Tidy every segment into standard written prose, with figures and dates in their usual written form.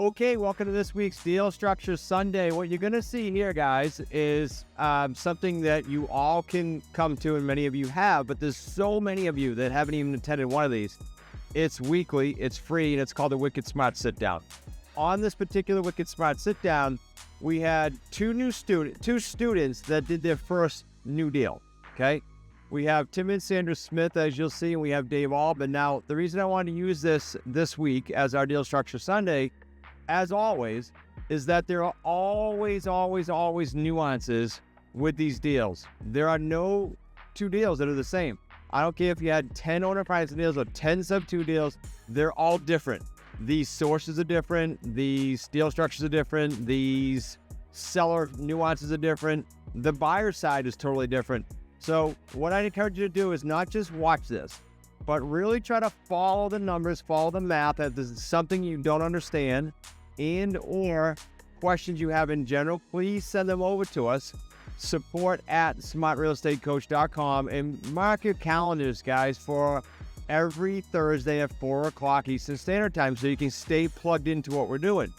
Okay, welcome to this week's Deal Structure Sunday. What you're going to see here, guys, is something that you all can come to, and many of you have, but there's so many of you that haven't even attended one of these. It's weekly, it's free, and it's called the Wicked Smart Sit Down. On this particular Wicked Smart Sit Down, we had two students that did their first new deal, okay? We have Tim and Sandra Smith, as you'll see, and we have Dave Albin. Now, the reason I wanted to use this week as our Deal Structure Sunday, as always, is that there are always nuances with these deals. There are no two deals that are the same. I don't care if you had 10 owner financing deals or 10 sub-2 deals, they're all different. These sources are different, these deal structures are different, these seller nuances are different, the buyer side is totally different. So what I encourage you to do is not just watch this, but really try to follow the numbers, follow the math. If there's something you don't understand and or questions you have in general, please send them over to us, support@smartrealestatecoach.com, and mark your calendars, guys, for every Thursday at 4 o'clock Eastern Standard Time so you can stay plugged into what we're doing.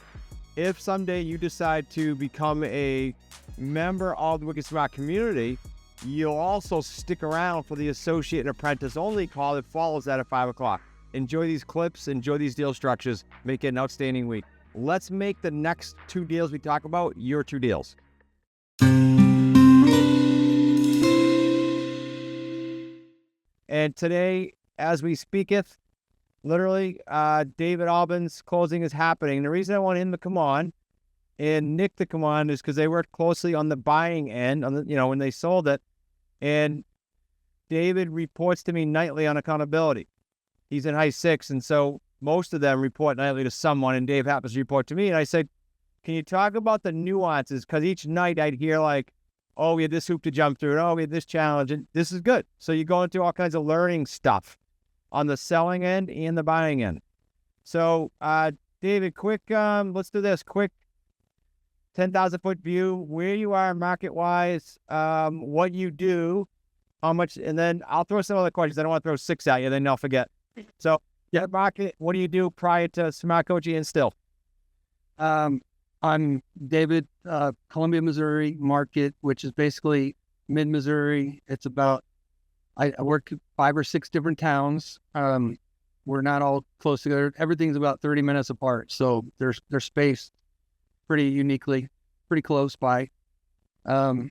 If someday you decide to become a member of the Wicked Smart community, you'll also stick around for the associate and apprentice only call that follows that at 5 o'clock. Enjoy these clips, enjoy these deal structures, make it an outstanding week. Let's make the next two deals we talk about your two deals. And today, as we speaketh, literally, David Albin's closing is happening. The reason I want him to come on and Nick to come on is because they worked closely on the buying end, on the, when they sold it. And David reports to me nightly on accountability. He's in high six, and so most of them report nightly to someone, and Dave happens to report to me. And I said, can you talk about the nuances? Because each night I'd hear like, oh, we had this hoop to jump through, and oh, we had this challenge, and this is good. So you go into all kinds of learning stuff on the selling end and the buying end. So, David, quick, let's do this. Quick 10,000-foot view, where you are market-wise, what you do, how much, and then I'll throw some other questions. I don't want to throw 6 at you, then I'll forget. So, yeah, market, what do you do prior to Smart Coaching and still? I'm David, Columbia, Missouri market, which is basically mid-Missouri. It's about, I work 5 or 6 different towns. We're not all close together. Everything's about 30 minutes apart. So they're spaced pretty uniquely, pretty close by. So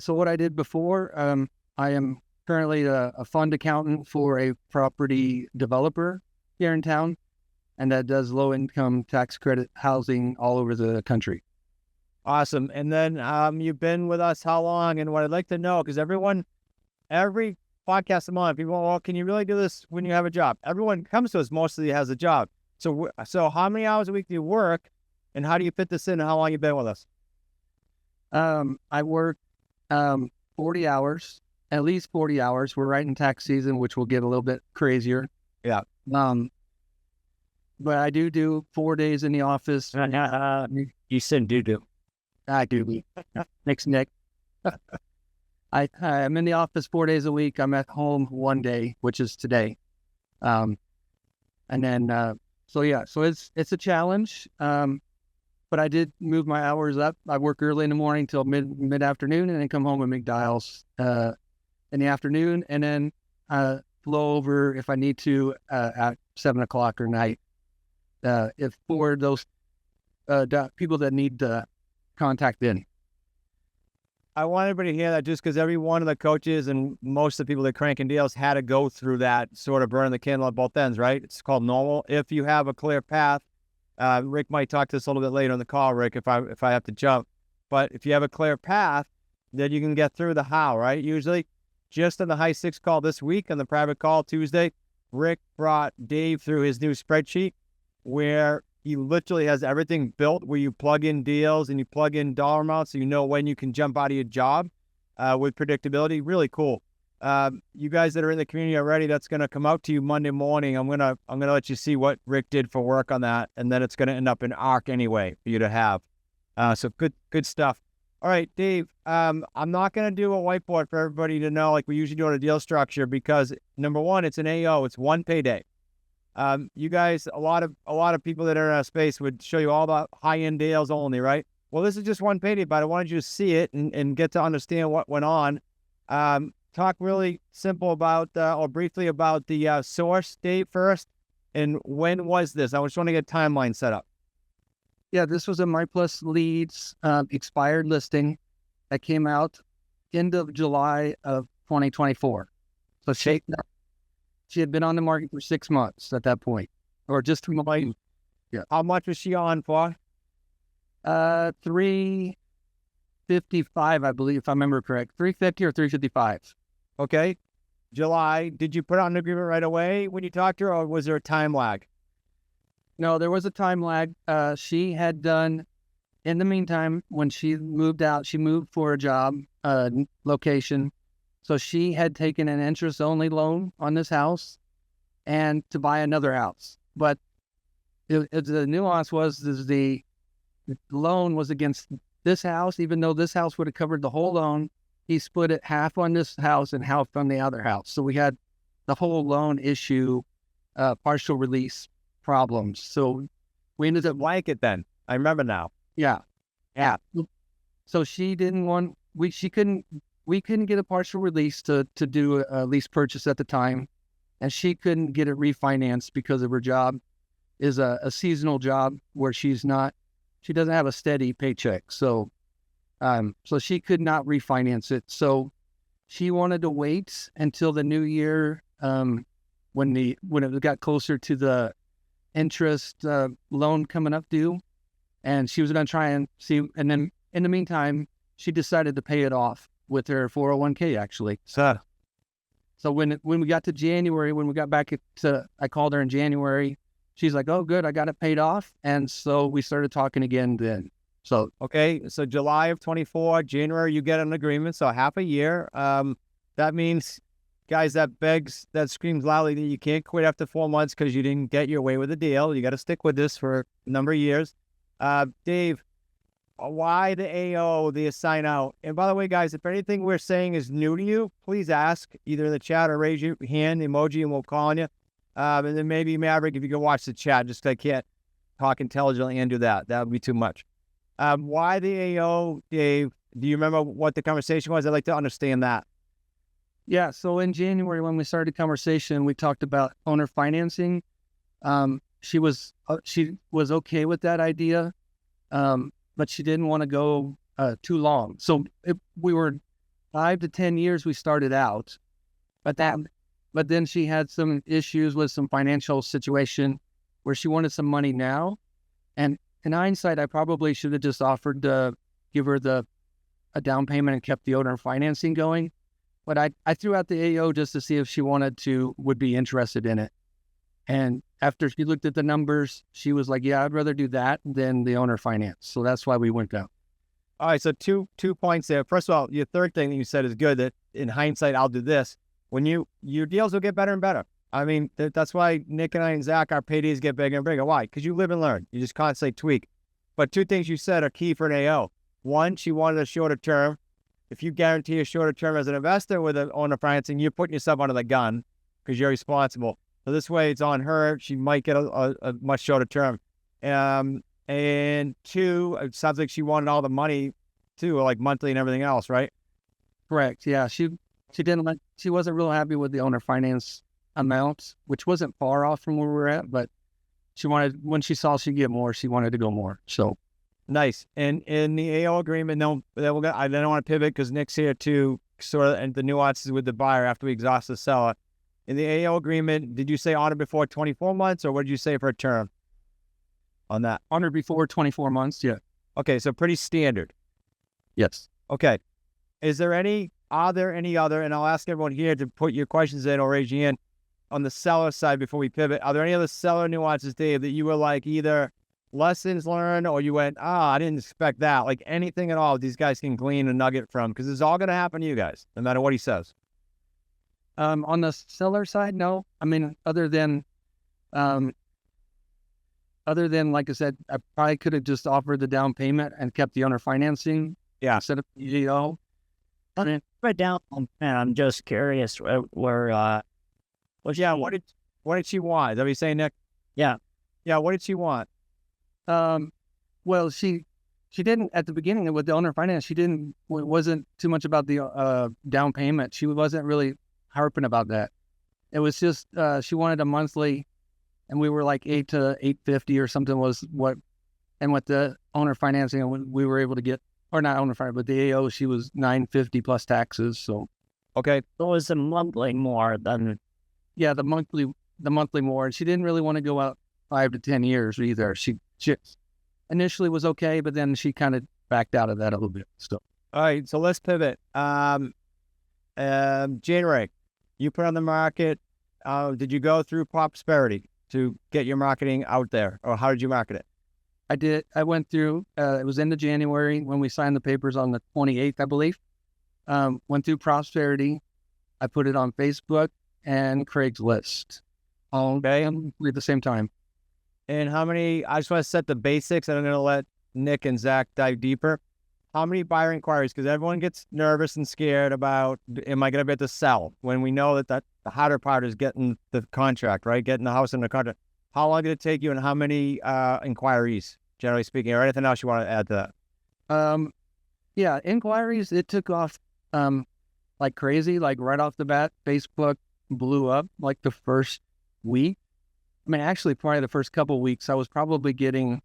what I did before, I am currently a fund accountant for a property developer here in town, and that does low-income tax credit housing all over the country. Awesome. And then you've been with us how long? And what I'd like to know, because every podcast I'm on, people, well, can you really do this when you have a job? Everyone comes to us, mostly has a job. So how many hours a week do you work, and how do you fit this in, and how long you been with us? I work 40 hours, at least 40 hours. We're right in tax season, which will get a little bit crazier. Yeah. But I do 4 days in the office. You said do. I do. Thanks, Nick. I'm in the office 4 days a week. I'm at home 1 day, which is today. So it's a challenge. But I did move my hours up. I work early in the morning till mid-afternoon, and then come home and make dials in the afternoon, and then flow over if I need to at 7 o'clock or night. If for those people that need contact in. I want everybody to hear that, just because every one of the coaches and most of the people that cranking deals had to go through that sort of burning the candle at both ends, right? It's called normal. If you have a clear path, Rick might talk to us a little bit later on the call, Rick, if I have to jump. But if you have a clear path, then you can get through the how, right? Usually, just on the high six call this week, on the private call Tuesday, Rick brought Dave through his new spreadsheet where he literally has everything built, where you plug in deals and you plug in dollar amounts so you know when you can jump out of your job with predictability. Really cool. You guys that are in the community already, that's going to come out to you Monday morning. I'm gonna let you see what Rick did for work on that, and then it's going to end up in ARC anyway for you to have. So good stuff. All right, Dave. I'm not going to do a whiteboard for everybody to know like we usually do on a deal structure, because number one, it's an AO. It's one payday. You guys, a lot of people that are in our space would show you all the high-end deals only, right? Well, this is just one payday, but I wanted you to see it and get to understand what went on. Talk really simple about, or briefly about the source date first, and when was this? I just want to get a timeline set up. Yeah, this was a My Plus Leads expired listing that came out end of July of 2024. So she had been on the market for 6 months at that point, or just 3 months. Yeah. How much was she on for? 355, I believe, if I remember correct. 350 or 355. Okay. July. Did you put out an agreement right away when you talked to her, or was there a time lag? No, there was a time lag. She had done, in the meantime, when she moved out, she moved for a job location. So she had taken an interest-only loan on this house and to buy another house. But the nuance was the loan was against this house, even though this house would have covered the whole loan. He split it half on this house and half on the other house. So we had the whole loan issue, partial release problems. So we ended up like it then. I remember now. Yeah. So she didn't want, we couldn't get a partial release to do a lease purchase at the time. And she couldn't get it refinanced because of her job is a seasonal job where she doesn't have a steady paycheck. So she could not refinance it. So she wanted to wait until the new year, when it got closer to the interest loan coming up due, and she was going to try and see. And then in the meantime, she decided to pay it off with her 401k actually. So when we got to January, when we got back I called her in January. She's like, "Oh, good, I got it paid off." And so we started talking again then. So okay, so July of 24, January, you get an agreement, so half a year. That means, guys, that screams loudly that you can't quit after 4 months because you didn't get your way with the deal. You got to stick with this for a number of years. Dave, why the AO, the assign out? And by the way, guys, if anything we're saying is new to you, please ask either in the chat or raise your hand, emoji, and we'll call on you. And then maybe Maverick, if you can watch the chat, just 'cause I can't talk intelligently and do that. That would be too much. Why the AO, Dave? Do you remember what the conversation was? I'd like to understand that. Yeah, so in January, when we started the conversation, we talked about owner financing. She was okay with that idea, but she didn't want to go too long. So we were 5 to 10 years we started out, but then she had some issues with some financial situation where she wanted some money now. And in hindsight, I probably should have just offered to give her a down payment and kept the owner financing going. But I threw out the AO just to see if she would be interested in it. And after she looked at the numbers, she was like, "Yeah, I'd rather do that than the owner finance." So that's why we went down. All right, so two points there. First of all, your third thing that you said is good, that in hindsight, I'll do this. When your deals will get better and better. I mean, that's why Nick and I and Zach, our paydays get bigger and bigger. Why? Because you live and learn. You just constantly tweak. But two things you said are key for an AO. One, she wanted a shorter term. If you guarantee a shorter term as an investor with an owner financing, you're putting yourself under the gun because you're responsible. So this way, it's on her. She might get a much shorter term. And two, it sounds like she wanted all the money too, like monthly and everything else, right? Correct. Yeah, she wasn't real happy with the owner finance amount, which wasn't far off from where we were at, but when she saw she'd get more, she wanted to go more. So nice. And in the AO agreement, I don't want to pivot because Nick's here to sort of, and the nuances with the buyer after we exhaust the seller. In the AO agreement, did you say honor before 24 months, or what did you say for a term on that? Honor before 24 months, yeah. Okay, so pretty standard. Yes. Okay. Are there any other, and I'll ask everyone here to put your questions in or raise your hand, on the seller side before we pivot, are there any other seller nuances, Dave, that you were like either lessons learned or you went, I didn't expect that, like anything at all these guys can glean a nugget from? Because it's all going to happen to you guys, no matter what he says. On the seller side, no. I mean, other than like I said, I probably could have just offered the down payment and kept the owner financing. Yeah. Instead of EGO. I mean, right down, man, I'm just curious what What did she want? Is that what you're saying, Nick? Yeah. Yeah. What did she want? Well, she didn't at the beginning with the owner finance. She didn't wasn't too much about the down payment. She wasn't really harping about that. It was just she wanted a monthly, and we were like $800 to $850 or something was what. And with the owner financing, we were able to get, or not owner finance, but the AO, she was $950 plus taxes. So okay, it was a monthly more than. Yeah, the monthly more. And she didn't really want to go out 5 to 10 years either. She initially was okay, but then she kind of backed out of that a little bit. So, all right, so let's pivot. January, you put on the market. Did you go through Prosperity to get your marketing out there, or how did you market it? I did. I went through. It was into January when we signed the papers on the 28th, I believe. Went through Prosperity. I put it on Facebook and Craigslist all day at the same time. And how many? I just want to set the basics, and I'm going to let Nick and Zach dive deeper. How many buyer inquiries? Because everyone gets nervous and scared about, am I going to be able to sell? When we know that the harder part is getting the contract, right? Getting the house in the contract. How long did it take you, and how many inquiries, generally speaking, or anything else you want to add to that? Yeah, inquiries, it took off like crazy. Like right off the bat, Facebook blew up like the first week. I mean, actually, probably the first couple of weeks, I was probably getting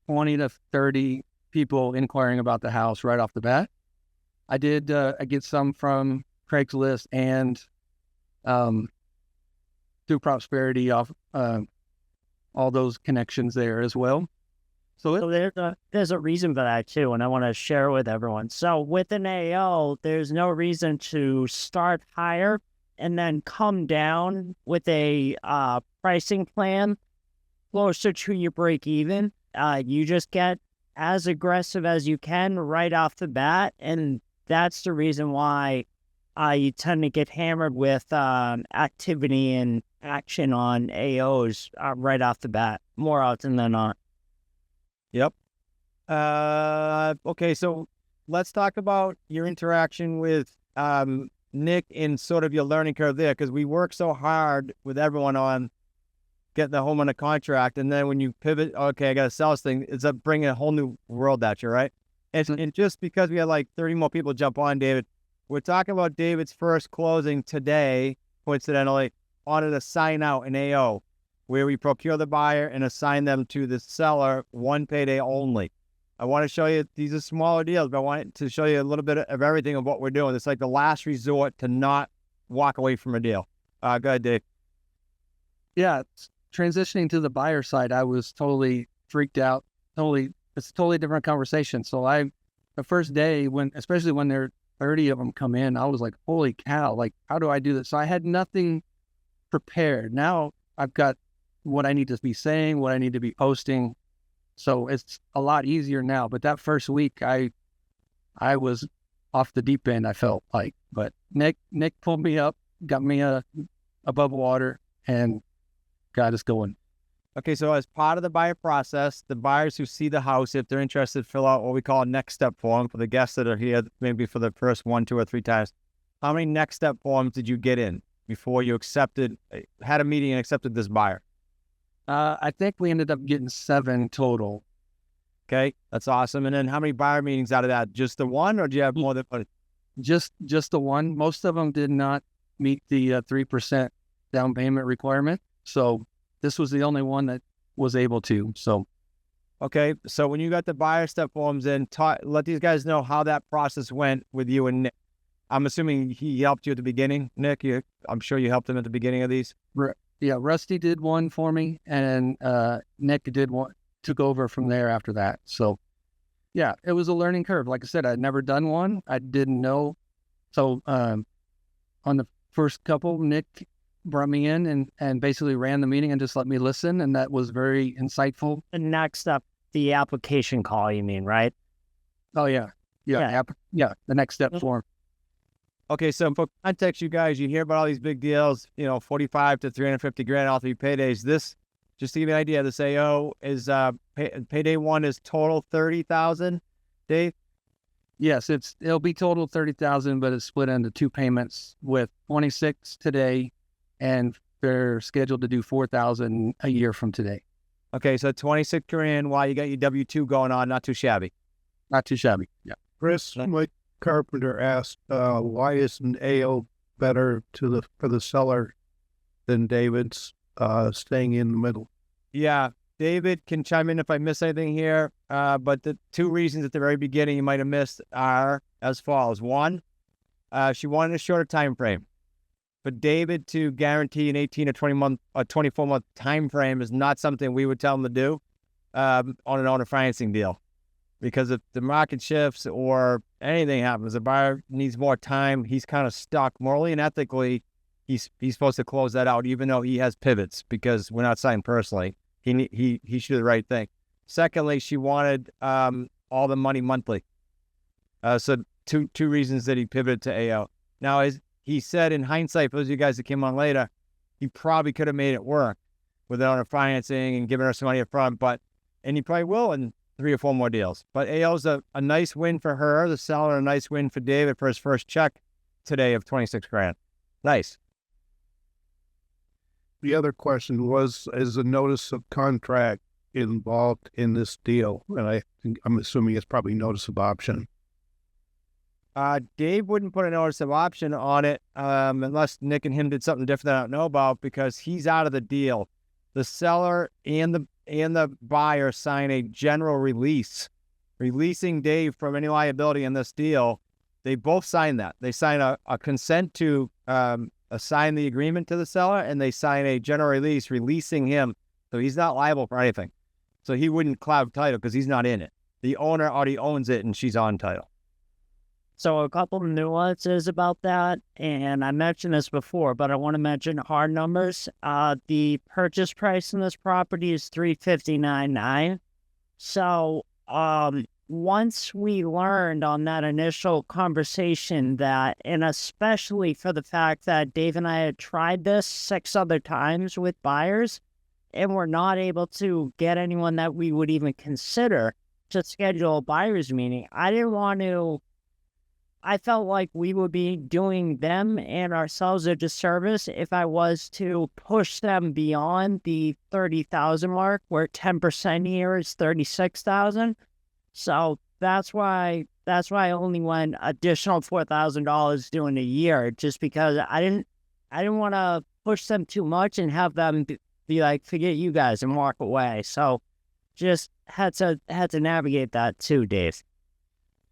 20 to 30 people inquiring about the house right off the bat. I did I get some from Craigslist and through Prosperity off all those connections there as well. So there's a reason for that too, and I want to share with everyone. So with an AO, there's no reason to start higher and then come down with a pricing plan closer to your break even. You just get as aggressive as you can right off the bat, and that's the reason why you tend to get hammered with activity and action on AOs right off the bat, more often than not. Yep. Okay, so let's talk about your interaction with Nick in sort of your learning curve there, because we work so hard with everyone on getting the home on a contract, and then when you pivot, okay, I got to sell this thing, it's bringing a whole new world at you, right? And just because we had like 30 more people jump on, David, we're talking about David's first closing today, coincidentally, on an assign out, an AO, where we procure the buyer and assign them to the seller, one payday only. I want to show you, these are smaller deals, but I want to show you a little bit of everything of what we're doing. It's like the last resort to not walk away from a deal. Go ahead, Dave. Yeah, transitioning to the buyer side, I was totally freaked out. It's a totally different conversation. So the first day, especially when there are 30 of them come in, I was like, holy cow, like, how do I do this? So I had nothing prepared. Now I've got what I need to be saying, what I need to be posting. So it's a lot easier now. But that first week, I was off the deep end, I felt like. But Nick pulled me up, got me above water, and got us going. Okay, so as part of the buyer process, the buyers who see the house, if they're interested, fill out what we call a next step form for the guests that are here, maybe for the first 1, 2, or 3 times. How many next step forms did you get in before you had a meeting and accepted this buyer? I think we ended up getting 7 total. Okay, that's awesome. And then how many buyer meetings out of that? Just the one, or do you have more than one? Just the one. Most of them did not meet the 3% down payment requirement. So this was the only one that was able to. So, okay. So when you got the buyer step forms in, let these guys know how that process went with you and Nick. I'm assuming he helped you at the beginning, Nick. I'm sure you helped him at the beginning of these. Yeah, Rusty did one for me, and Nick did one, took over from there after that. So, yeah, it was a learning curve. Like I said, I'd never done one. I didn't know. So, on the first couple, Nick brought me in and basically ran the meeting and just let me listen, and that was very insightful. And next up, the application call, you mean, right? Oh, yeah. Yeah, the next step form. Okay, so for context, you guys, you hear about all these big deals, 45 to 350 grand, all 3 paydays. This, just to give you an idea, this AO is payday 1 is total 30,000. Dave? Yes, it'll be total 30,000, but it's split into 2 payments with 26 today and they're scheduled to do 4,000 a year from today. Okay, so 26 grand while you got your W-2 going on, not too shabby. Not too shabby. Yeah. Chris, Mike Carpenter asked, why isn't AO better for the seller than David's staying in the middle? Yeah, David can chime in if I miss anything here, but the two reasons at the very beginning you might have missed are as follows. One, she wanted a shorter time frame. For David to guarantee an 18 or 24-month time frame is not something we would tell him to do on an owner financing deal. Because if the market shifts or anything happens, the buyer needs more time, he's kind of stuck. Morally and ethically, he's supposed to close that out, even though he has pivots, because we're not signed personally. He should do the right thing. Secondly, she wanted all the money monthly. So two reasons that he pivoted to AO. Now, as he said in hindsight, for those of you guys that came on later, he probably could have made it work with owner financing and giving her some money up front, and he probably will in 3 or 4 more deals. But AO's a nice win for her, the seller, a nice win for David for his first check today of 26 grand. Nice. The other question was, is a notice of contract involved in this deal? And I'm assuming it's probably notice of option. Dave wouldn't put a notice of option on it unless Nick and him did something different that I don't know about, because he's out of the deal. The seller and the buyer sign a general release, releasing Dave from any liability in this deal. They both sign that. They sign a consent to assign the agreement to the seller, and they sign a general release releasing him, so he's not liable for anything. So he wouldn't cloud title because he's not in it. The owner already owns it, and she's on title. So a couple of nuances about that, and I mentioned this before, but I want to mention hard numbers. The purchase price in this property is $359,900. So once we learned on that initial conversation that, and especially for the fact that Dave and I had tried this 6 other times with buyers, and we're not able to get anyone that we would even consider to schedule a buyer's meeting, I felt like we would be doing them and ourselves a disservice if I was to push them beyond the 30,000 mark, where 10% here is 36,000. So that's why I only went additional $4,000 doing a year, just because I didn't want to push them too much and have them be like, forget you guys, and walk away. So just had to navigate that too, Dave.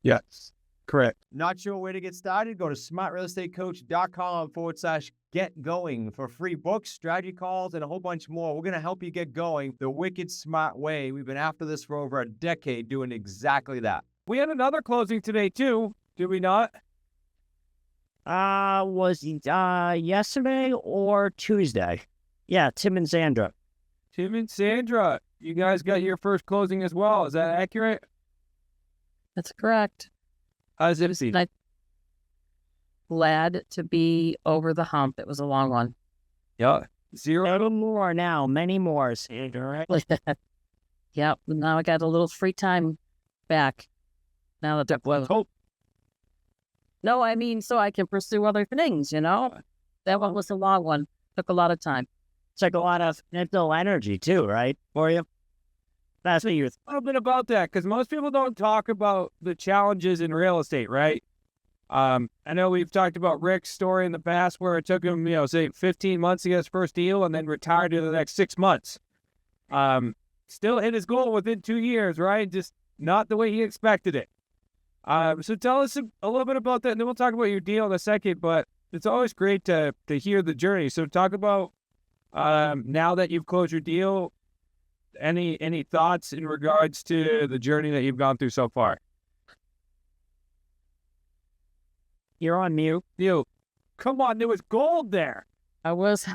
Yes. Correct. Not sure where to get started? Go to smartrealestatecoach.com/get going for free books, strategy calls, and a whole bunch more. We're going to help you get going the wicked smart way. We've been after this for over a decade doing exactly that. We had another closing today, too. Did we not? Was yesterday or Tuesday? Yeah, Tim and Sandra. Tim and Sandra, you guys got your first closing as well. Is that accurate? That's correct. How's it seem? Glad to be over the hump. It was a long one. Yeah. 0. Little more now, many more, Sandra, right? Yeah, now I got a little free time back. Now that Hope. No, I mean, so I can pursue other things, you know? That one was a long one. Took a lot of time. Took a lot of mental energy too, right? For you? That's what you're... A little bit about that, because most people don't talk about the challenges in real estate, right? I know we've talked about Rick's story in the past where it took him, say 15 months to get his first deal and then retired in the next 6 months. Still hit his goal within 2 years, right? Just not the way he expected it. So tell us a little bit about that, and then we'll talk about your deal in a second, but it's always great to hear the journey. So talk about now that you've closed your deal, any thoughts in regards to the journey that you've gone through so far? You're on mute. You, come on, there was gold there. I was.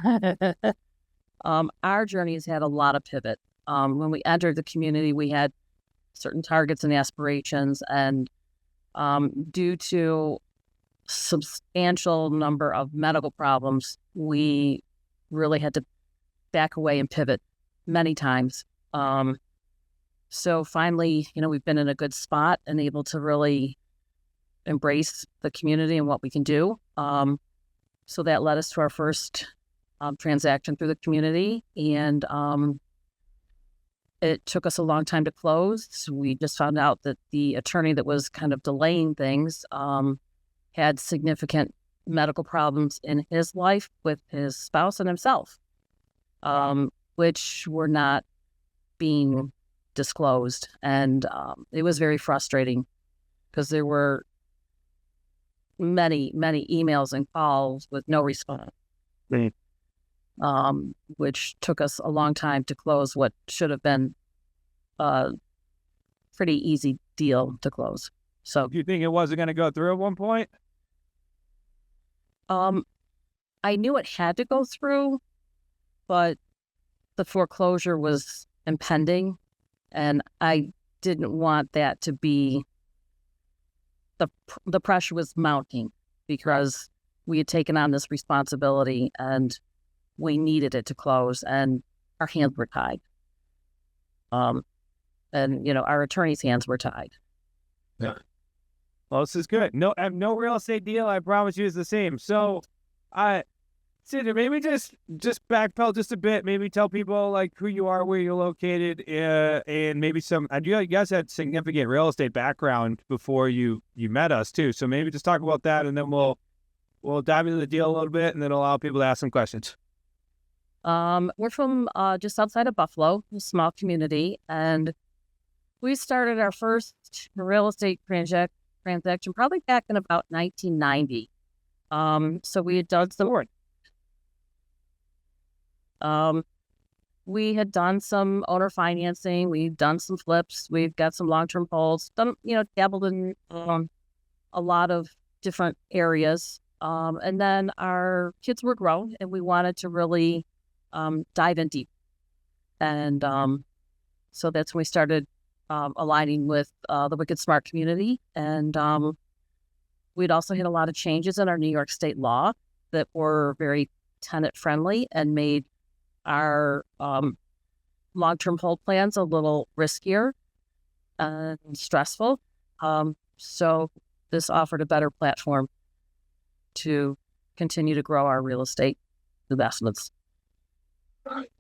Our journey has had a lot of pivot. When we entered the community, we had certain targets and aspirations, and due to substantial number of medical problems, we really had to back away and pivot many times. So finally, we've been in a good spot and able to really embrace the community and what we can do. So that led us to our first transaction through the community, and it took us a long time to close. We just found out that the attorney that was kind of delaying things had significant medical problems in his life with his spouse and himself, which were not being disclosed. And it was very frustrating because there were many, many emails and calls with no response, which took us a long time to close what should have been a pretty easy deal to close. So, Do you think it wasn't going to go through at one point? I knew it had to go through, but the foreclosure was impending, and I didn't want that to be the pressure was mounting because we had taken on this responsibility and we needed it to close, and our hands were tied. And our attorney's hands were tied. Yeah. Well, this is good. No real estate deal, I promise you, is the same. So, Cinder, maybe just backpedal just a bit. Maybe tell people like who you are, where you're located, and maybe some. You guys had significant real estate background before you met us too. So maybe just talk about that, and then we'll dive into the deal a little bit, and then allow people to ask some questions. We're from just outside of Buffalo, a small community, and we started our first real estate transaction probably back in about 1990. So we had done some. We had done some owner financing. We've done some flips. We've got some long-term holds. Dabbled in a lot of different areas. And then our kids were grown, and we wanted to really dive in deep. And so that's when we started aligning with the Wicked Smart community. And we'd also had a lot of changes in our New York State law that were very tenant-friendly and made our long-term hold plans a little riskier and stressful. So this offered a better platform to continue to grow our real estate investments.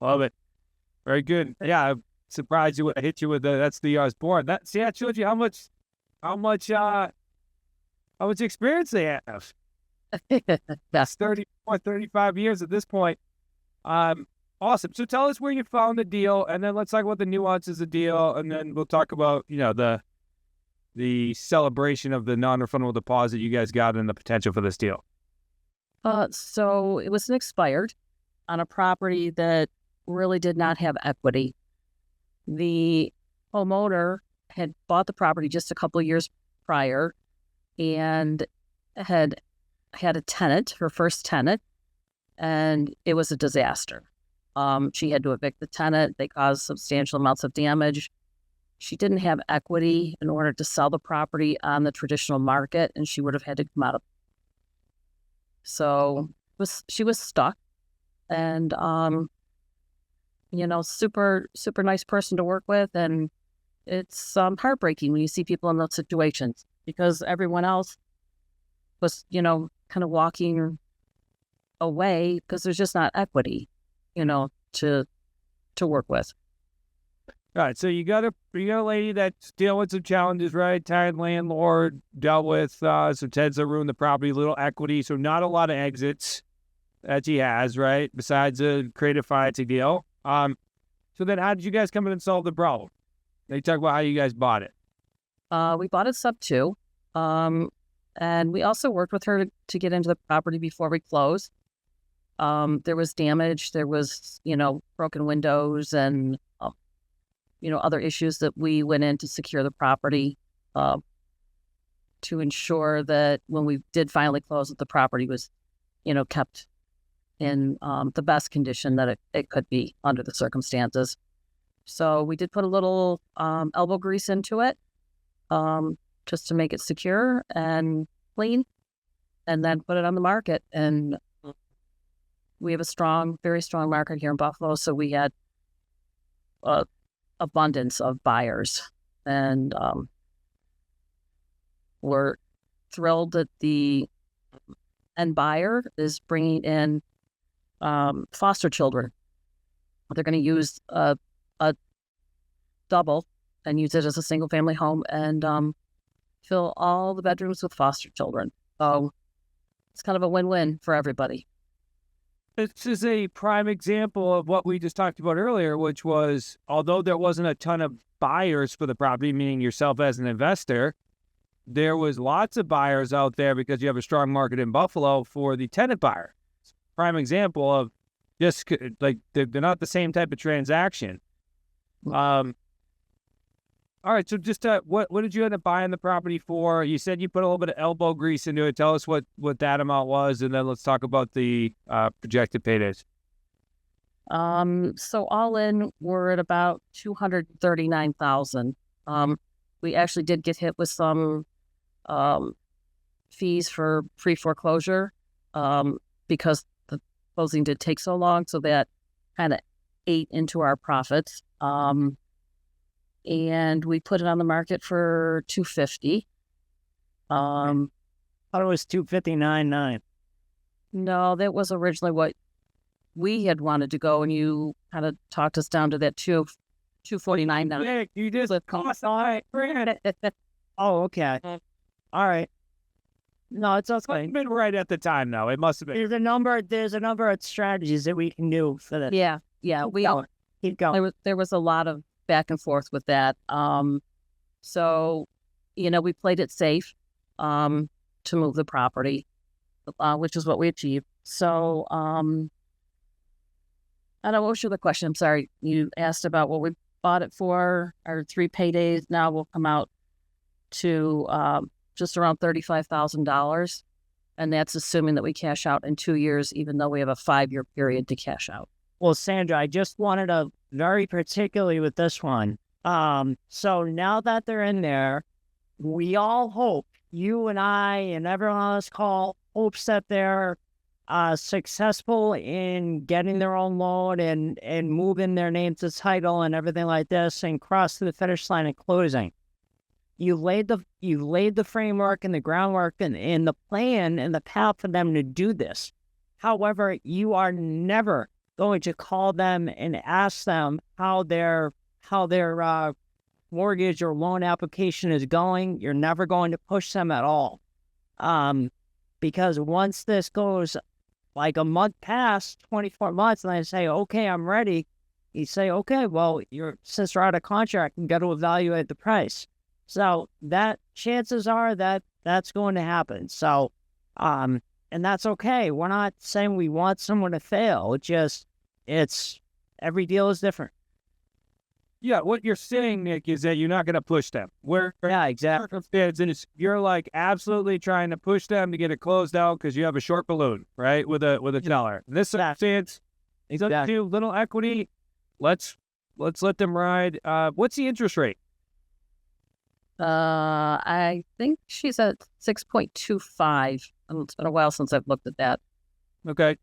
Love it. Very good. Yeah, I'm surprised you would hit you with that's the year I was born. That showed you how much experience they have. That's 35 years at this point. Awesome. So tell us where you found the deal, and then let's talk about the nuances of the deal, and then we'll talk about the celebration of the non-refundable deposit you guys got and the potential for this deal. So it was an expired on a property that really did not have equity. The homeowner had bought the property just a couple of years prior and had a tenant, her first tenant, and it was a disaster. She had to evict the tenant. They caused substantial amounts of damage. She didn't have equity in order to sell the property on the traditional market, and she would have had to come out of. So she was stuck, and super super nice person to work with, and it's heartbreaking when you see people in those situations because everyone else was kind of walking away because there's just not equity, to work with. All right, so you got a lady that's dealing with some challenges, right? Tired landlord, dealt with some tenants that ruined the property, little equity, so not a lot of exits that she has, right? Besides a creative financing deal. So then how did you guys come in and solve the problem? They talk about how you guys bought it. We bought it sub 2. And we also worked with her to get into the property before we closed. There was damage. There was, broken windows and, other issues that we went in to secure the property to ensure that when we did finally close, that the property was, kept in the best condition that it could be under the circumstances. So we did put a little elbow grease into it just to make it secure and clean, and then put it on the market. And we have a very strong market here in Buffalo, so we had abundance of buyers, and we're thrilled that the end buyer is bringing in foster children. They're going to use a double and use it as a single family home and fill all the bedrooms with foster children. So it's kind of a win-win for everybody. This is a prime example of what we just talked about earlier, which was, although there wasn't a ton of buyers for the property, meaning yourself as an investor, there was lots of buyers out there because you have a strong market in Buffalo for the tenant buyer. Prime example of just like they're not the same type of transaction. All right, so just what did you end up buying the property for? You said you put a little bit of elbow grease into it. Tell us what that amount was, and then let's talk about the projected paydays. So all in, we're at about $239,000. We actually did get hit with some fees for pre-foreclosure because the closing did take so long, so that kind of ate into our profits. And we put it on the market for $250,000. I thought it was $259,900. No, that was originally what we had wanted to go, and you kind of talked us down to that $249,000 now. Nick, you just cost all right. Oh, okay. All right. No, it's Must okay. have been right at the time, though. It must have been. There's a number of strategies that we can do for this. Yeah, we all Keep going. there was a lot of back and forth with that. So, we played it safe to move the property, which is what we achieved. So, I don't know, what was your other question? I'm sorry. You asked about what we bought it for. Our 3 paydays now will come out to just around $35,000. And that's assuming that we cash out in 2 years, even though we have a 5-year period to cash out. Well, Sandra, I just wanted to very particularly with this one. So now that they're in there, we all hope, you and I and everyone on this call hopes that they're successful in getting their own loan and moving their name to title and everything like this and cross to the finish line and closing. You laid the framework and the groundwork and the plan and the path for them to do this. However, you are never going to call them and ask them how their mortgage or loan application is going. You're never going to push them at all. Because once this goes like a month past, 24 months, and I say, okay, I'm ready, you say, okay, well, since we're out of contract, you got to evaluate the price. So that chances are that that's going to happen. So, and that's okay. We're not saying we want someone to fail. It's every deal is different. Yeah, what you're saying, Nick, is that you're not going to push them. Yeah, exactly. And you're like absolutely trying to push them to get it closed out because you have a short balloon, right? With a teller. In this circumstance, exactly. Little equity. Let's let them ride. What's the interest rate? I think she's at 6.25. It's been a while since I've looked at that. Okay.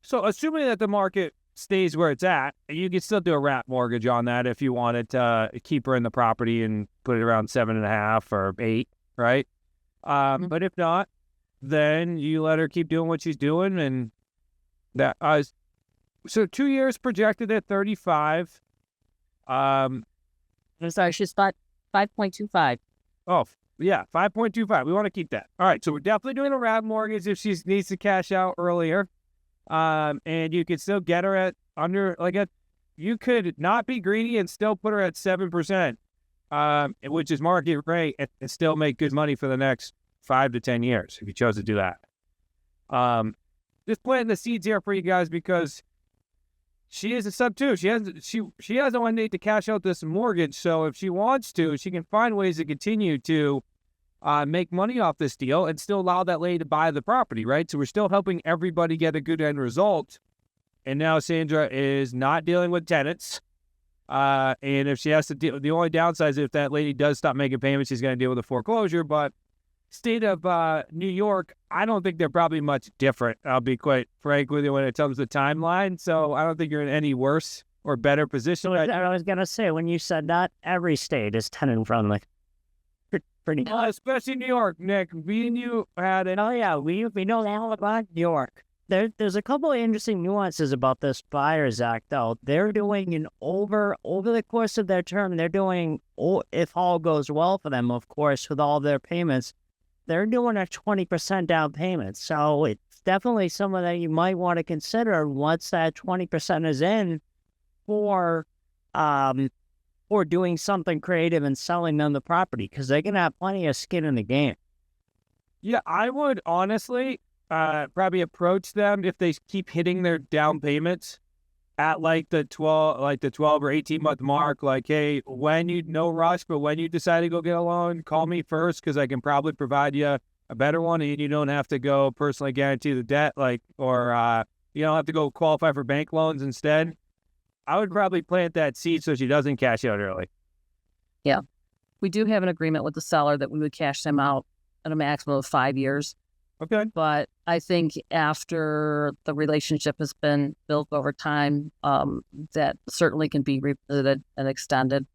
So assuming that the market stays where it's at, you can still do a wrap mortgage on that if you wanted to keep her in the property and put it around 7.5 or 8, right? But if not, then you let her keep doing what she's doing, and that. So 2 years projected at 35. I'm sorry, she's 5.25. Oh, yeah, 5.25. We want to keep that. All right, so we're definitely doing a wrap mortgage if she needs to cash out earlier. And you could still get her at you could not be greedy and still put her at 7%, which is market rate, and still make good money for the next 5 to 10 years if you chose to do that. Just planting the seeds here for you guys because she is a sub two. She has no need to cash out this mortgage. So if she wants to, she can find ways to continue to make money off this deal and still allow that lady to buy the property, right? So we're still helping everybody get a good end result. And now Sandra is not dealing with tenants. And if she has to deal, the only downside is if that lady does stop making payments, she's going to deal with a foreclosure. But state of New York, I don't think they're probably much different. I'll be quite frank with you when it comes to timeline. So I don't think you're in any worse or better position. I was going to say, when you said that, every state is tenant friendly. Pretty especially New York, Nick. Me and you had it. Oh yeah, we know all about New York. There's a couple of interesting nuances about this Buyers Act, though. They're doing over the course of their term, they're doing, if all goes well for them, of course, with all their payments, they're doing a 20% down payment. So it's definitely something that you might want to consider once that 20% is in for doing something creative and selling them the property, because they're going to have plenty of skin in the game. Yeah, I would honestly probably approach them if they keep hitting their down payments at like the 12 or 18 month mark. Like, hey, no rush, but when you decide to go get a loan, call me first, because I can probably provide you a better one, and you don't have to go personally guarantee the debt, or you don't have to go qualify for bank loans instead. I would probably plant that seed so she doesn't cash out early. Yeah. We do have an agreement with the seller that we would cash them out at a maximum of 5 years. Okay. But I think after the relationship has been built over time, that certainly can be revisited and extended.